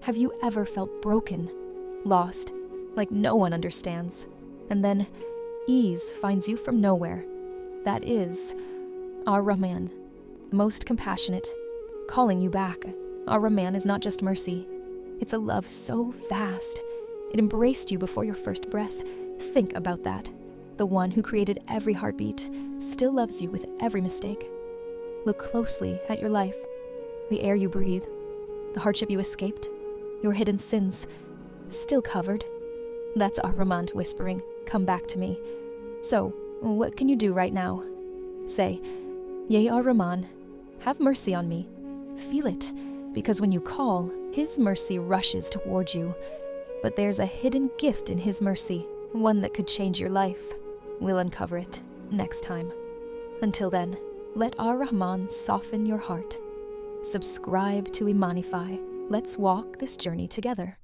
Have you ever felt broken, lost, like no one understands? And then ease finds you from nowhere. That is Ar-Rahman, most compassionate, calling you back. Ar-Rahman is not just mercy. It's a love so vast. It embraced you before your first breath. Think about that. The one who created every heartbeat still loves you with every mistake. Look closely at your life, the air you breathe, the hardship you escaped, your hidden sins, still covered. That's Ar-Rahman whispering, come back to me. So, what can you do right now? Say, Yea Ar-Rahman, have mercy on me. Feel it, because when you call, his mercy rushes toward you. But there's a hidden gift in his mercy, one that could change your life. We'll uncover it next time. Until then, let Ar-Rahman soften your heart. Subscribe to Imanify. Let's walk this journey together.